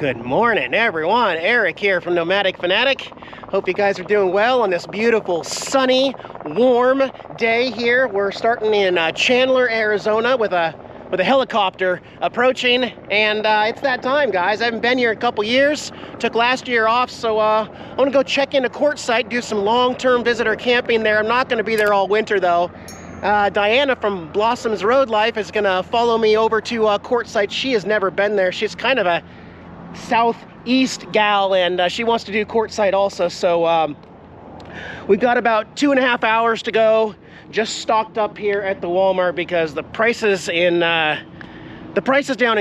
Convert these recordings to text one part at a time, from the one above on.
Good morning, everyone. Eric here from Nomadic Fanatic. Hope you guys are doing well on this beautiful, sunny, warm day here. We're starting in Chandler, Arizona with a helicopter approaching, and it's that time, guys. I haven't been here in a couple years. Took last year off, so I want to go check into Quartzsite, do some long-term visitor camping there. I'm not going to be there all winter, though. Diana from Blossom's Road Life is going to follow me over to Quartzsite. She has never been there. She's kind of a southeast gal, and she wants to do Quartzsite also. So we've got about 2.5 hours to go. Just stocked up here at the Walmart because the prices down in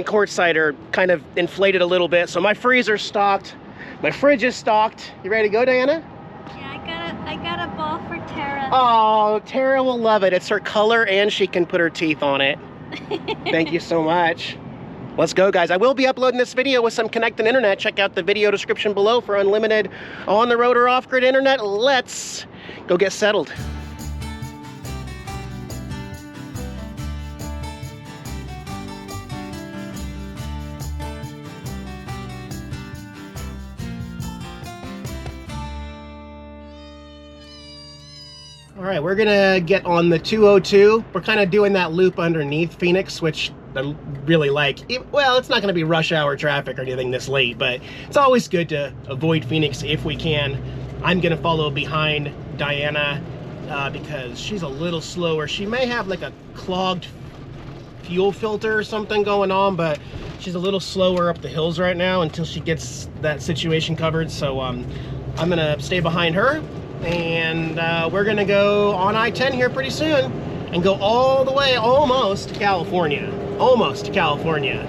Quartzsite are kind of inflated a little bit. So my freezer's stocked, my fridge is stocked. You ready to go, Diana? Yeah, I got a ball for Tara. Oh, Tara will love it. It's her color and she can put her teeth on it. Thank you so much. Let's go, guys. I will be uploading this video with some connected internet. Check out the video description below for unlimited on-the-road or off-grid internet. Let's go get settled. All right, we're gonna get on the 202. We're kind of doing that loop underneath Phoenix, which I really like. Well, it's not gonna be rush hour traffic or anything this late, but it's always good to avoid Phoenix if we can. I'm gonna follow behind Diana because she's a little slower. She may have like a clogged fuel filter or something going on, but she's a little slower up the hills right now until she gets that situation covered. So I'm gonna stay behind her. And we're gonna go on I-10 here pretty soon and go all the way almost to California. Almost to California.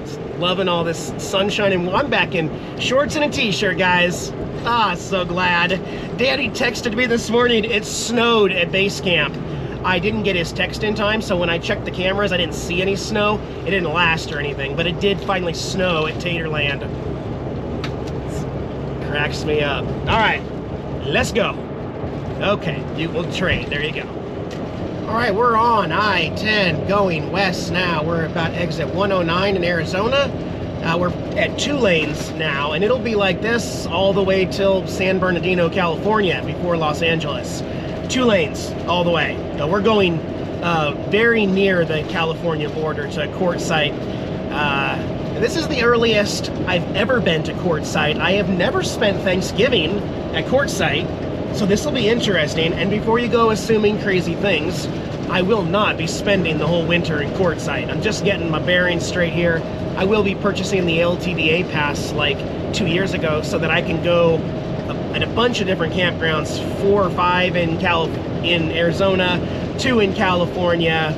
Just loving all this sunshine, and I'm back in shorts and a t-shirt, guys. Ah, so glad. Daddy texted me this morning. It snowed at base camp. I didn't get his text in time, so when I checked the cameras, I didn't see any snow. It didn't last or anything, but it did finally snow at Taterland. Cracks me up. All right. Let's go. Okay, we'll trade. There you go. All right, we're on I-10 going west now. We're about exit 109 in Arizona. We're at 2 lanes now, and it'll be like this all the way till San Bernardino, California, before Los Angeles. 2 lanes all the way. We're going very near the California border to Quartzsite. This is the earliest I've ever been to Quartzsite. I have never spent Thanksgiving at Quartzsite, so this will be interesting. And before you go assuming crazy things, I will not be spending the whole winter in Quartzsite. I'm just getting my bearings straight here. I will be purchasing the LTVA pass like 2 years ago so that I can go at a bunch of different campgrounds, 4 or 5 in Arizona, 2 in California.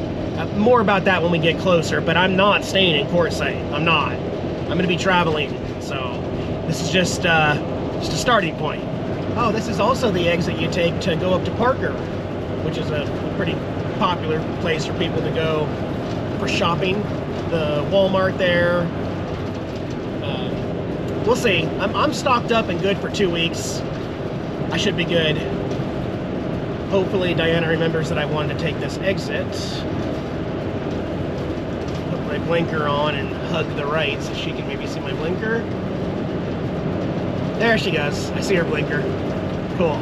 More about that when we get closer, but I'm not staying in Quartzsite. I'm not. I'm going to be traveling, so this is just a starting point. Oh, this is also the exit you take to go up to Parker, which is a pretty popular place for people to go for shopping. The Walmart there. We'll see. I'm stocked up and good for 2 weeks. I should be good. Hopefully Diana remembers that I wanted to take this exit. Put my blinker on and hug the right so she can maybe see my blinker. There she goes. I see her blinker. Cool.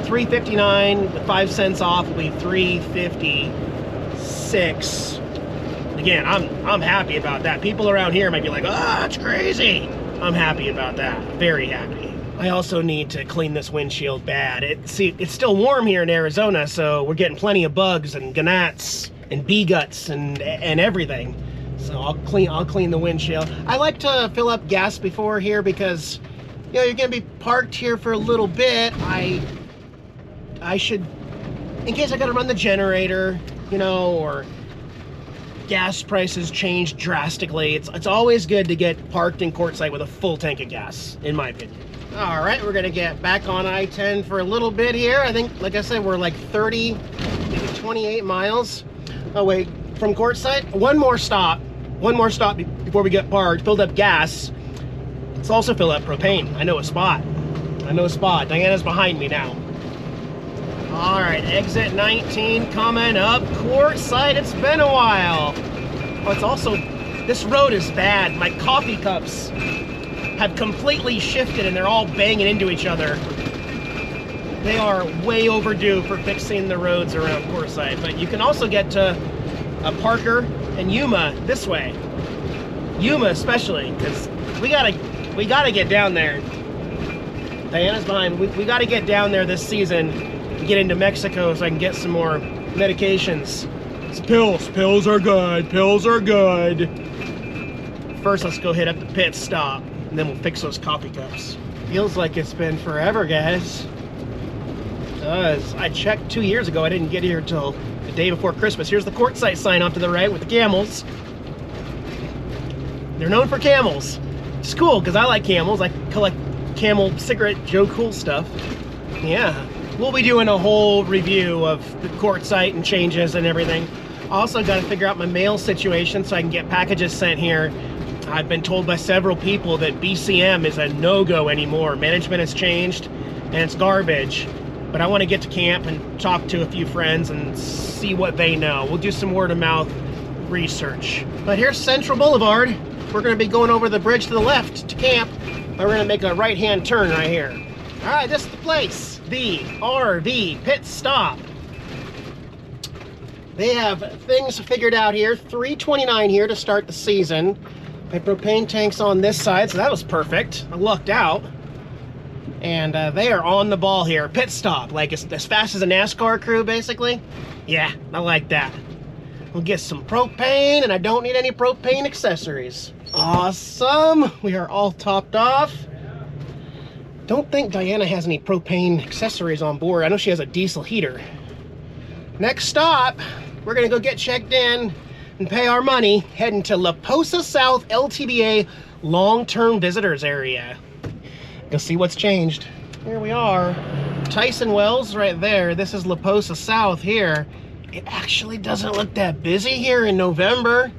$3.59 with 5 cents off will be $3.56. Again, I'm happy about that. People around here might be like, "Oh, that's crazy." I'm happy about that. Very happy. I also need to clean this windshield bad. It's still warm here in Arizona, so we're getting plenty of bugs and gnats and bee guts and everything. So I'll clean the windshield. I like to fill up gas before here because, you know, you're gonna be parked here for a little bit. I should, in case I gotta run the generator, you know, or gas prices change drastically. It's always good to get parked in Quartzsite with a full tank of gas, in my opinion. All right, we're gonna get back on I-10 for a little bit here. I think, like I said, we're like 30, maybe 28 miles away from Quartzsite. One more stop before we get parked, filled up gas. Let's also fill up propane. I know a spot. Diana's behind me now. All right, exit 19 coming up Quartzsite. It's been a while. Oh, it's also This road is bad. My coffee cups have completely shifted and they're all banging into each other. They are way overdue for fixing the roads around Quartzsite. But you can also get to Parker and Yuma this way. Yuma especially, because we gotta get down there. Diana's behind. We gotta get down there this season and get into Mexico so I can get some more medications. It's pills. Pills are good. Pills are good. First, let's go hit up the pit stop, and then we'll fix those coffee cups. Feels like it's been forever, guys. It does. I checked 2 years ago. I didn't get here till the day before Christmas. Here's the Quartzsite sign off to the right with the camels. They're known for camels. It's cool because I like camels. I collect camel cigarette Joe Cool stuff. Yeah. We'll be doing a whole review of the Quartzsite and changes and everything. Also got to figure out my mail situation so I can get packages sent here. I've been told by several people that BCM is a no-go anymore. Management has changed and it's garbage. But I want to get to camp and talk to a few friends and see what they know. We'll do some word-of-mouth research. But here's Central Boulevard. We're going to be going over the bridge to the left to camp. And we're going to make a right-hand turn right here. All right, this is the place. The RV pit stop. They have things figured out here. $3.29 here to start the season. My propane tank's on this side, so that was perfect. I lucked out. And they are on the ball here. Pit stop, like as fast as a NASCAR crew, basically. Yeah, I like that. We'll get some propane, and I don't need any propane accessories. Awesome. We are all topped off. Don't think Diana has any propane accessories on board. I know she has a diesel heater. Next stop, we're gonna go get checked in and pay our money, heading to La Posa South LTVA long-term visitors area. Go see what's changed. Here we are. Tyson Wells right there. This is La Posa South here. It actually doesn't look that busy here in November.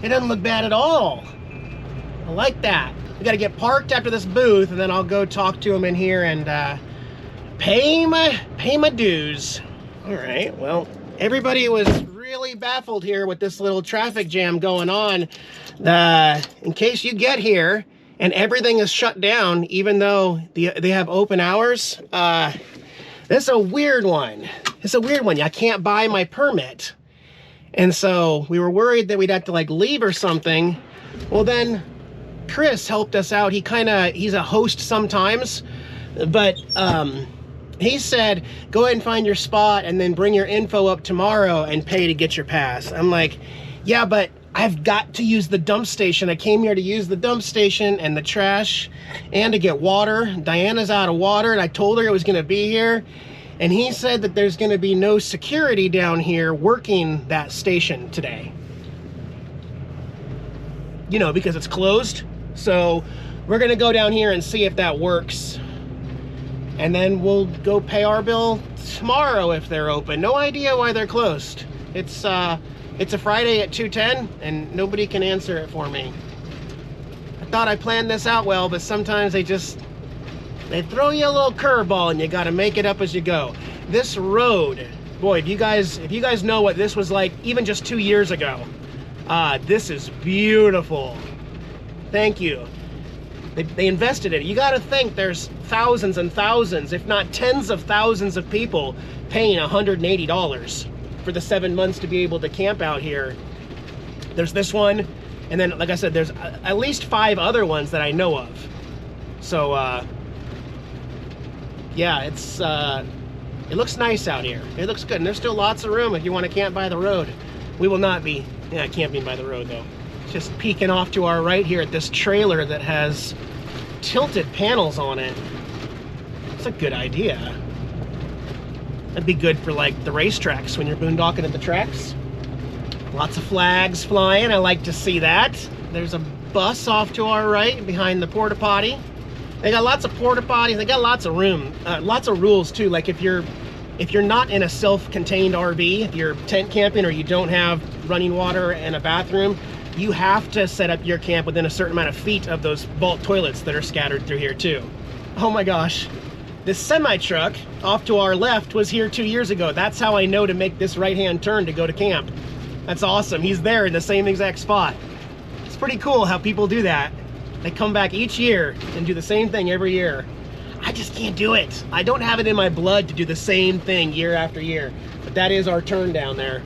It doesn't look bad at all. I like that. We gotta get parked after this booth and then I'll go talk to him in here and pay my dues. All right, well, everybody was really baffled here with this little traffic jam going on. In case you get here and everything is shut down, even though they have open hours, this is a weird one. It's a weird one. I can't buy my permit. And so we were worried that we'd have to like leave or something. Well, then Chris helped us out. He's a host sometimes, but he said, go ahead and find your spot and then bring your info up tomorrow and pay to get your pass. I'm like, yeah, but I've got to use the dump station. I came here to use the dump station and the trash and to get water. Diana's out of water and I told her it was gonna be here. And he said that there's gonna be no security down here working that station today. You know, because it's closed. So we're gonna go down here and see if that works. And then we'll go pay our bill tomorrow if they're open. No idea why they're closed. It's a Friday at 2:10 and nobody can answer it for me. I thought I planned this out well, but sometimes they throw you a little curveball and you gotta make it up as you go. This road, boy, if you guys know what this was like even just 2 years ago, this is beautiful. Thank you. They invested in it. You got to think there's thousands and thousands, if not tens of thousands of people paying $180 for the 7 months to be able to camp out here. There's this one, and then, like I said, there's at least 5 other ones that I know of. So, yeah, it looks nice out here. It looks good, and there's still lots of room if you want to camp by the road. We will not be camping by the road, though. Just peeking off to our right here at this trailer that has tilted panels on it. It's a good idea. That'd be good for like the racetracks when you're boondocking at the tracks. Lots of flags flying. I like to see that. There's a bus off to our right behind the porta potty. They got lots of porta potties. They got lots of room, lots of rules too. Like if you're not in a self-contained RV, if you're tent camping or you don't have running water and a bathroom, you have to set up your camp within a certain amount of feet of those vault toilets that are scattered through here too. Oh my gosh. This semi-truck off to our left was here 2 years ago. That's how I know to make this right-hand turn to go to camp. That's awesome. He's there in the same exact spot. pretty cool how people do that. They come back each year and do the same thing every year. I just can't do it. I don't have it in my blood to do the same thing year after year. But that is our turn down there.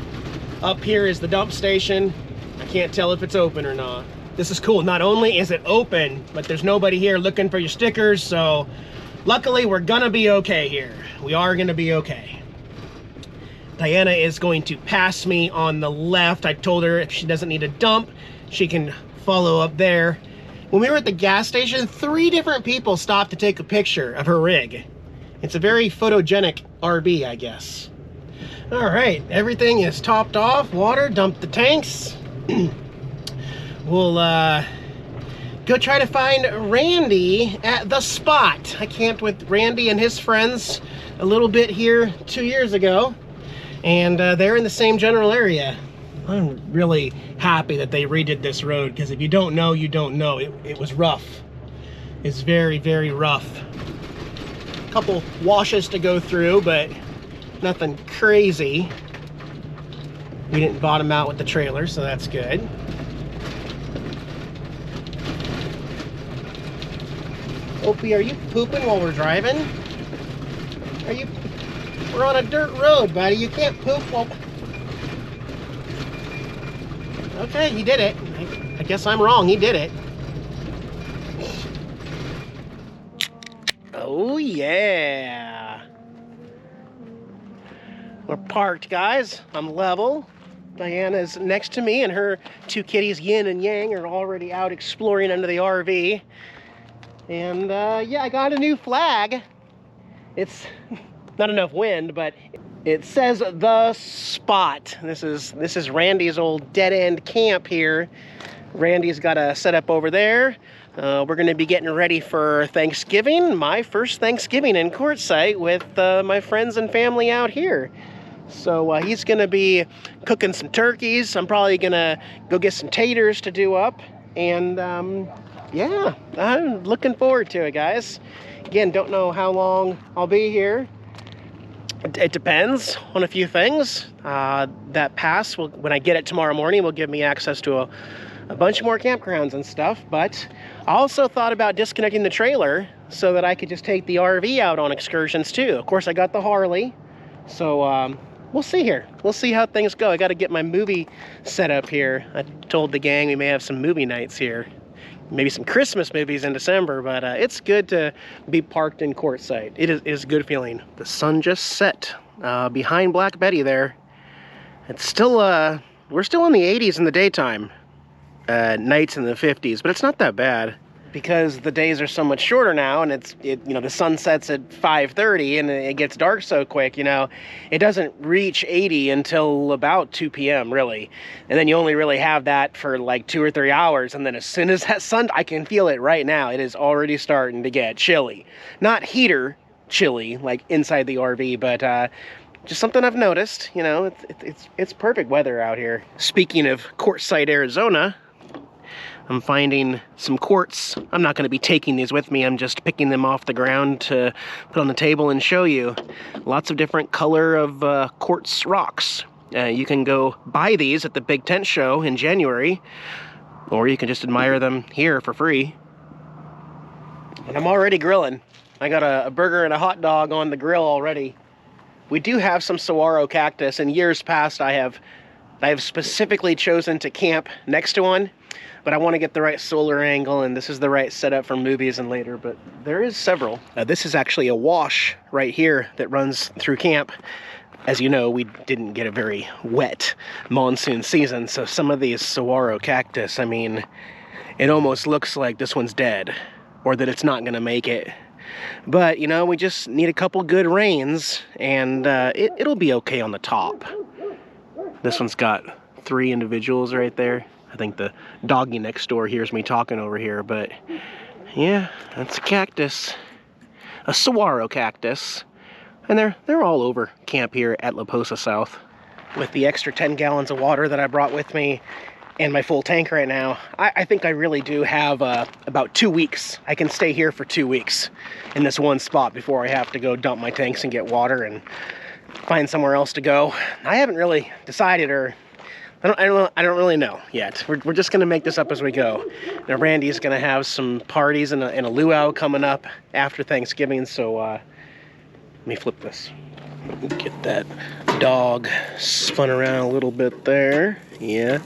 Up here is the dump station. I can't tell if it's open or not. This is cool. Not only is it open, but there's nobody here looking for your stickers, so luckily we're gonna be okay here. We are gonna be okay. Diana is going to pass me on the left. I told her if she doesn't need a dump, she can follow up there. When we were at the gas station, 3 different people stopped to take a picture of her rig. It's a very photogenic RV, I guess. All right, everything is topped off, water, dumped the tanks. We'll go try to find Randy at the spot. I camped with Randy and his friends a little bit here 2 years ago, and they're in the same general area. I'm really happy that they redid this road, because if you don't know, you don't know. It was rough. It's very, very rough. A couple washes to go through, but nothing crazy. We didn't bottom out with the trailer, so that's good. Opie, are you pooping while we're driving? Are you? We're on a dirt road, buddy. You can't poop while... Okay, he did it. I guess I'm wrong. He did it. Oh, yeah. We're parked, guys. I'm level. Diana's next to me, and her 2 kitties, Yin and Yang, are already out exploring under the RV. And, yeah, I got a new flag. It's not enough wind, but it says The Spot. This is Randy's old dead-end camp here. Randy's got a setup over there. We're going to be getting ready for Thanksgiving, my first Thanksgiving in Quartzsite with my friends and family out here. So he's going to be cooking some turkeys. I'm probably going to go get some taters to do up. And yeah, I'm looking forward to it, guys. Again, don't know how long I'll be here. It depends on a few things. That pass, when I get it tomorrow morning, will give me access to a bunch more campgrounds and stuff. But I also thought about disconnecting the trailer so that I could just take the RV out on excursions too. Of course, I got the Harley. So we'll see here. We'll see how things go. I got to get my movie set up here. I told the gang we may have some movie nights here. Maybe some Christmas movies in December, but it's good to be parked in Quartzsite. It is a good feeling. The sun just set behind Black Betty there. It's still, we're still in the 80s in the daytime. Nights in the 50s, but it's not that bad because the days are so much shorter now, and you know, the sun sets at 5:30 and it gets dark so quick, you know, it doesn't reach 80 until about 2 p.m. really. And then you only really have that for like 2 or 3 hours, and then as soon as that sun, I can feel it right now. It is already starting to get chilly. Not heater chilly like inside the RV, but just something I've noticed, you know, it's perfect weather out here. Speaking of Quartzsite, Arizona, I'm finding some quartz. I'm not going to be taking these with me. I'm just picking them off the ground to put on the table and show you. Lots of different color of quartz rocks. You can go buy these at the Big Tent Show in January, or you can just admire them here for free. And I'm already grilling. I got a burger and a hot dog on the grill already. We do have some saguaro cactus. In years past, I have specifically chosen to camp next to one, but I want to get the right solar angle, and this is the right setup for movies and later, but there is several. This is actually a wash right here that runs through camp. As you know, we didn't get a very wet monsoon season, so some of these saguaro cactus, I mean, it almost looks like this one's dead, or that it's not going to make it. But, you know, we just need a couple good rains, and it'll be okay on the top. This one's got 3 individuals right there. I think the doggy next door hears me talking over here, but yeah, that's a cactus. A saguaro cactus. And they're all over camp here at La Posa South. With the extra 10 gallons of water that I brought with me and my full tank right now, I think I really do have about 2 weeks. I can stay here for 2 weeks in this one spot before I have to go dump my tanks and get water and find somewhere else to go. I haven't really decided or I don't really know yet. We're just gonna make this up as we go. Now Randy's gonna have some parties and a luau coming up after Thanksgiving, so let me flip this. Get that dog spun around a little bit there. Yeah.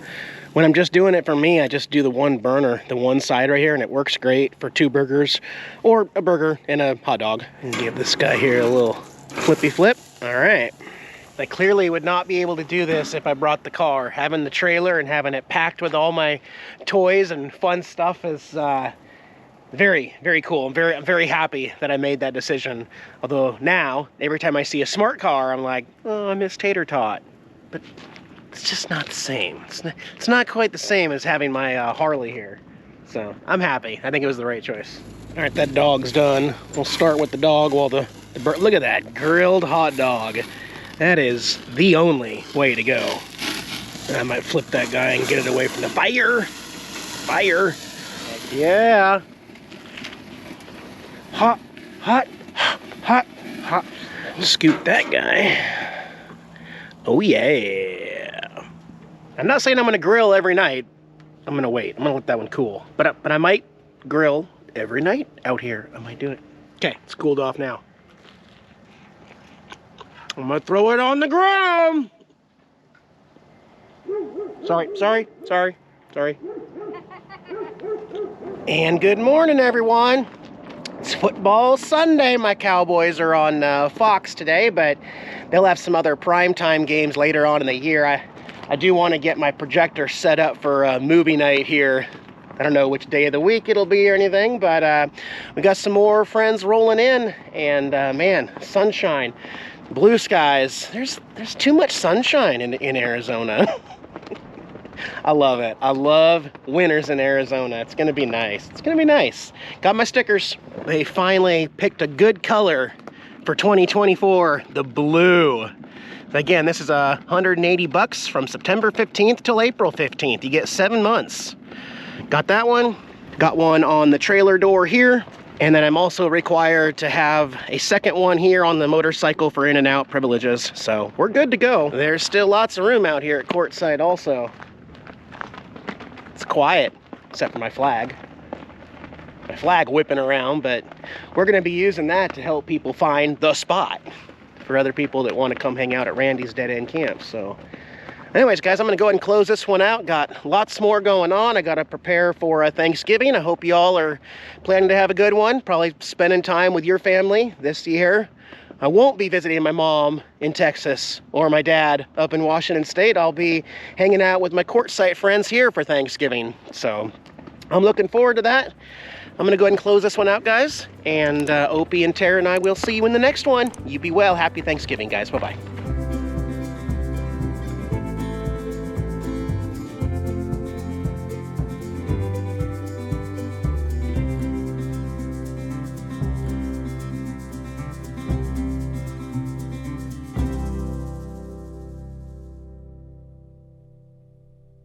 When I'm just doing it for me, I just do the one burner, the one side right here, and it works great for 2 burgers or a burger and a hot dog. And give this guy here a little flippy flip. All right. I clearly would not be able to do this if I brought the car. Having the trailer and having it packed with all my toys and fun stuff is very, very cool. I'm very happy that I made that decision. Although now, every time I see a smart car, I'm like, oh, I miss Tater Tot. But it's just not the same. It's not quite the same as having my Harley here. So I'm happy. I think it was the right choice. All right, that dog's done. We'll start with the dog while the look at that, grilled hot dog. That is the only way to go. I might flip that guy and get it away from the fire. Fire. Yeah. Hot, hot, hot, hot. Scoop that guy. Oh yeah. I'm not saying I'm gonna grill every night. I'm gonna wait. I'm gonna let that one cool. But I might grill every night out here. I might do it. Okay, it's cooled off now. I'm gonna throw it on the ground. Sorry. And good morning, everyone. It's football Sunday. My Cowboys are on Fox today, but they'll have some other primetime games later on in the year. I do want to get my projector set up for a movie night here. I don't know which day of the week it'll be or anything, but we got some more friends rolling in, and man, sunshine. Blue skies. There's too much sunshine in Arizona. I love it. I love winters in Arizona. It's gonna be nice. It's gonna be nice. Got my stickers. They finally picked a good color for 2024, the blue. Again, this is $180 from September 15th till April 15th. You get 7 months. Got that one. Got one on the trailer door here. And then I'm also required to have a second one here on the motorcycle for in and out privileges. So we're good to go. There's still lots of room out here at Quartzsite also. It's quiet, except for my flag. My flag whipping around, but we're gonna be using that to help people find the spot for other people that want to come hang out at Randy's Dead End Camp. So anyways, guys, I'm gonna go ahead and close this one out. Got lots more going on. I gotta prepare for Thanksgiving. I hope you all are planning to have a good one. Probably spending time with your family this year. I won't be visiting my mom in Texas or my dad up in Washington State. I'll be hanging out with my Quartzsite friends here for Thanksgiving. So I'm looking forward to that. I'm gonna go ahead and close this one out, guys. And Opie and Tara and I will see you in the next one. You be well. Happy Thanksgiving, guys. Bye-bye.